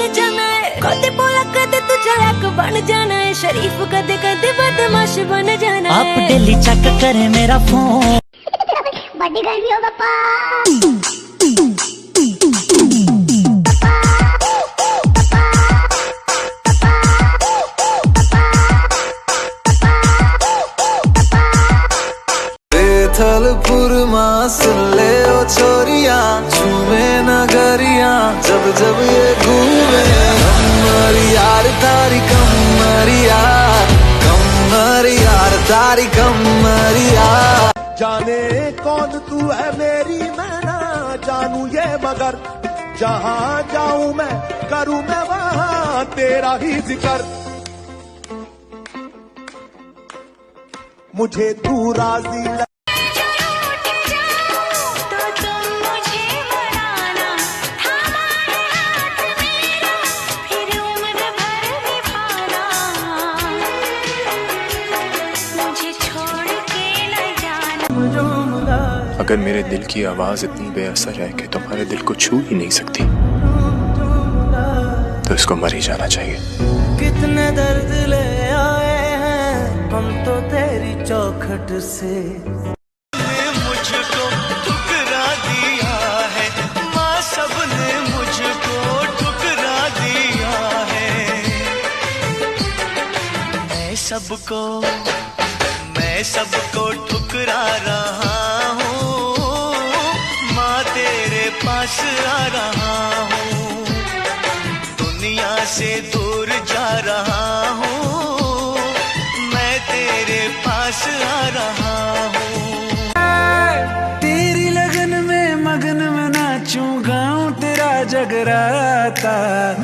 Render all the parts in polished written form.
बन जाना है, कदे बोला कदे तू चालाक बन जाना है, शरीफ कदे कदे बदमाश बन जाना है। आप डेली चेक करें मेरा फोन। बड़ी गर्मी हो पापा। थलपुर माँ सुन ले ओ छोरिया, झूमे नगरिया जब जब ये घूमे। कमर यार तारी कमर यार, कमर यार तारी कमर यार। जाने कौन तू है मेरी मैं ना जानू ये, मगर जहाँ जाऊँ मैं करूँ मैं वहाँ तेरा ही जिक्र। मुझे तू राजी अगर मेरे दिल की आवाज इतनी बेअसर है कि तुम्हारे दिल को छू ही नहीं सकती, तो इसको मर ही जाना चाहिए। कितने दर्द ले आए हैं हम तो तेरी चौखट से। मुझको ठुकरा दिया है माँ, सबने मुझको ठुकरा दिया है। मैं सबको ठुकरा रहा हूँ, माँ तेरे पास आ रहा हूँ। दुनिया से दूर जा रहा हूँ, मैं तेरे पास आ रहा हूँ। तेरी लगन में मगन में नाचूं गाऊं तेरा जगराता।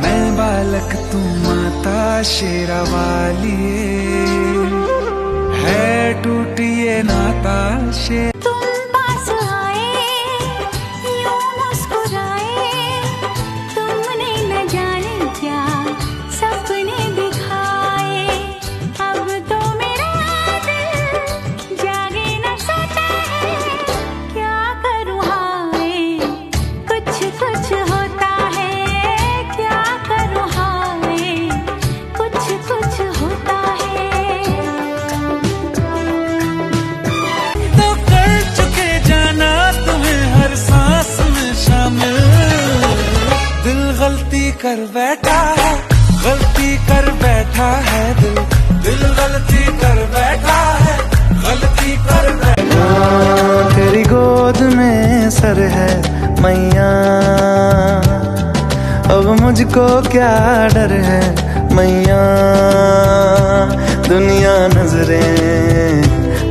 मैं बालक तू माता शेरा वाली है, टूटी ये नाता शेर। तुम पास आए यूं मुस्कुराए, तुमने न जाने क्या सपने दिखाए। अब तो मेरा दिल जागे न सोता है, क्या करूँ हाय कुछ कुछ होता है, क्या करूँ हाय कुछ कुछ होता है। तो कर चुके जाना तुम्हें हर सांस में शामिल। दिल गलती कर बैठा है, गलती कर बैठा है दिल। दिल गलती कर बैठा है, गलती कर बैठा। तेरी गोद में सर है मैया, अब मुझको क्या डर है मैया। दुनिया नजरें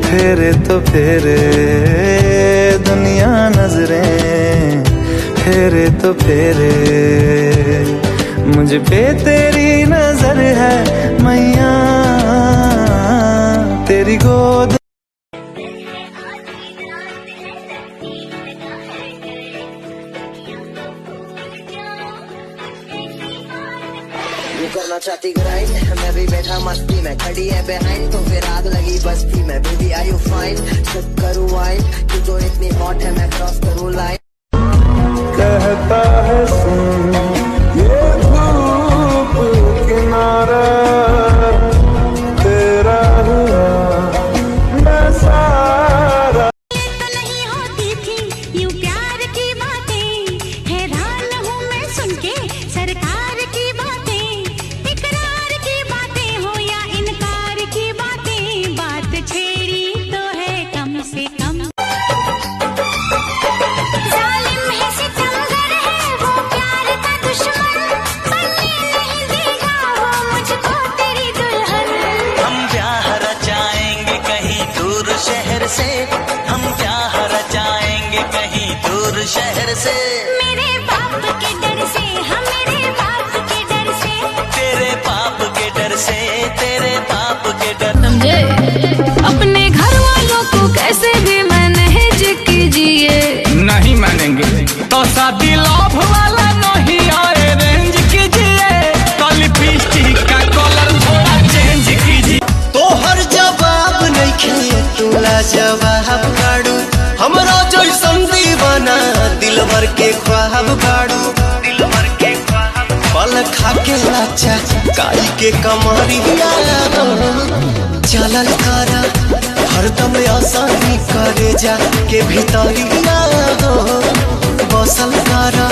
फेरे तो फेरे, दुनिया नजरें फेरे तो फेरे। मुझ पे तेरी नजर है मैया, तेरी गोद। तू करना चाहती ग्राइंड, मैं भी बैठा मस्ती में। खड़ी है बिहाइंड तो फिर आग लगी बस्ती में। Baby are you fine, sip करूँ वाइन, तू तो इतनी हॉट है मैं क्रॉस करूँ लाइन। कहता है सुन ये धूप किनारा तेरा हुआ मैं सारा। तो नहीं होती थी यूं प्यार की बातें, हैरान हूँ मैं सुन के सरकार की बातें। इकरार की बातें हो या इनकार की बातें, बात छेड़ी तो है कम से कम। जालिम है सितमगर है वो प्यार का दुश्मन, बनने नहीं देगा वो मुझको तेरी दुल्हन। हम प्यार रचाएंगे कहीं दूर शहर से, हम प्यार रचाएंगे कहीं दूर शहर से। मेरे बाप के डर से, हाँ मेरे बाप के डर से, तेरे बाप के डर से, तेरे बाप के डर। समझे अपने घर वालों को कैसे भी मैनेज कीजिए। नहीं मानेंगे तो शादी लव वाला नहीं आए रेंज कीजिए। तो लिपस्टिक का कलर थोड़ा चेंज कीजिए। तो हर जवाब नहीं खे तुला जवाब काढ़ू, हमरा जो दीवाना दिल भर के ख्वाब काढ़ू। दिल भर के ख्वाब पल खा लाचा काई के कमरिया चलल करा हरदम आसानी करे जा के भीतरिया बसल करा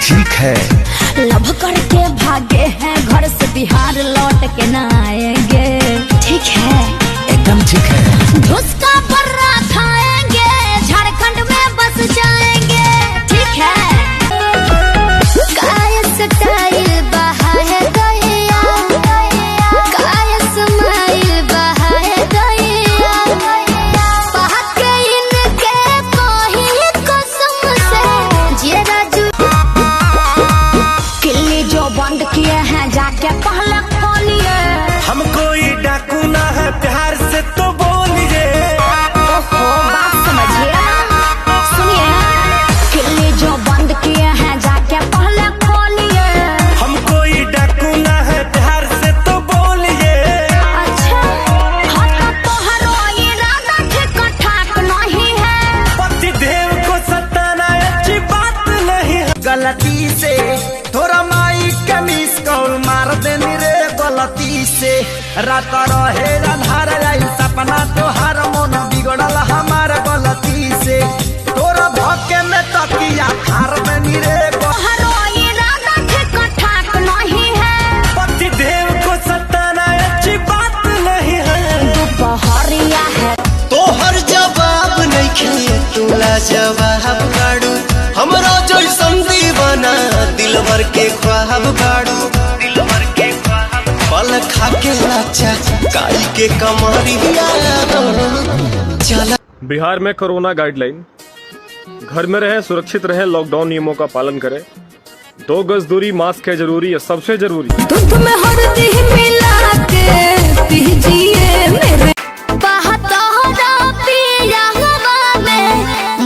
ठीक है लव करके भागे हैं घर से बिहार लौट के न आएंगे। ठीक है एकदम ठीक है। घुस का पर्रा खाएंगे झारखंड में बस जाएंगे। ठीक है काय स्टाइल बहा है गया काय स्माइल बहा है गया पहाके इनके कोई कसम से जेरा बंद किए हैं जाके पहले खोलिए। हम कोई डाकू ना है प्यार से तो बोलिए। ओहो बात समझिए सुनिए किल्ली जो बंद किए हैं जाके पहले खोलिए। हम कोई डाकू ना है प्यार से तो बोलिए। अच्छा हद तो हरो इरादा ठीक ठाक नहीं है। पति देव को सताना अच्छी बात नहीं है। गलती से थोड़ा माई के मिस कॉल मार देनी रे गलती से रात रहे अंधार आई सपना तोहार मन बिगड़ल हमार गलती से तोरा भके में तकिया खार देनी रे हरो इरादा ठीक ठाक नहीं है। पति देव को सताना अच्छी बात नहीं है। दोपहरिया है तोहर जवाब नहीं खे तुला जवाब काड़ू हमरा जैसन दीवाना दिलवर के ख्वाब काड़ू दिलवर के ख्वाब पल खा के लाचा काई के कमरिया चला। बिहार में कोरोना गाइडलाइन, घर में रहें, सुरक्षित रहें, लॉकडाउन नियमों का पालन करें, 2 गज दूरी, मास्क है जरूरी, है सबसे जरूरी। दूध में हल्दी मिला के पीजिए मेरे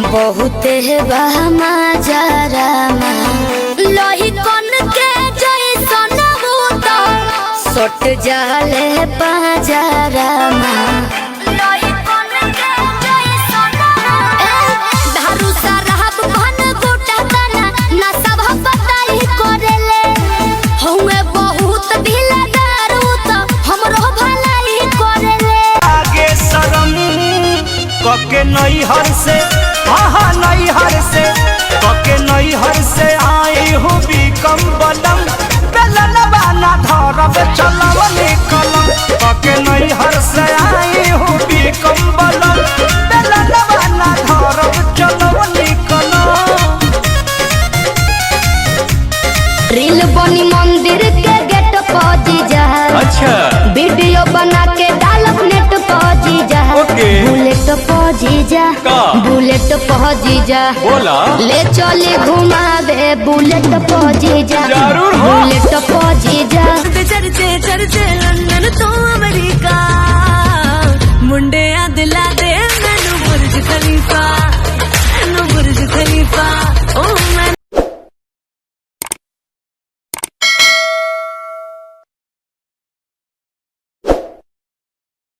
बहुत बहमा जरामा लोही कन के जैसन बूता सट जाले बाजारामा लोही कन के जैसन धारू साहब घन गोटा तना ना सब बताई करेले हमें बहुत ढीला दारू तो हमरो भलाई करेले। आगे शरम कके नहीं हर से नहीं हर से कके नहीं हर से आई हूँ बिकम बलम बेलनवा ना धरब चलवनी कलम कके नहीं हर से आई हूँ बिकम बलम बेलनवा ना धरब चलवनी कलम। रील बनी मंदिर के गेट पहुंची जा। अच्छा वीडियो बना के डालब नेट पहुंची जा। बुलेट पहुंची जा बुलेट पहुंची जा बोला ले चले घुमावे बुलेट पहुंची जा जरूर हो। बुलेट पहुंची जा चर्चे चर्चे लंदन तो अमेरिका मुंडे दिला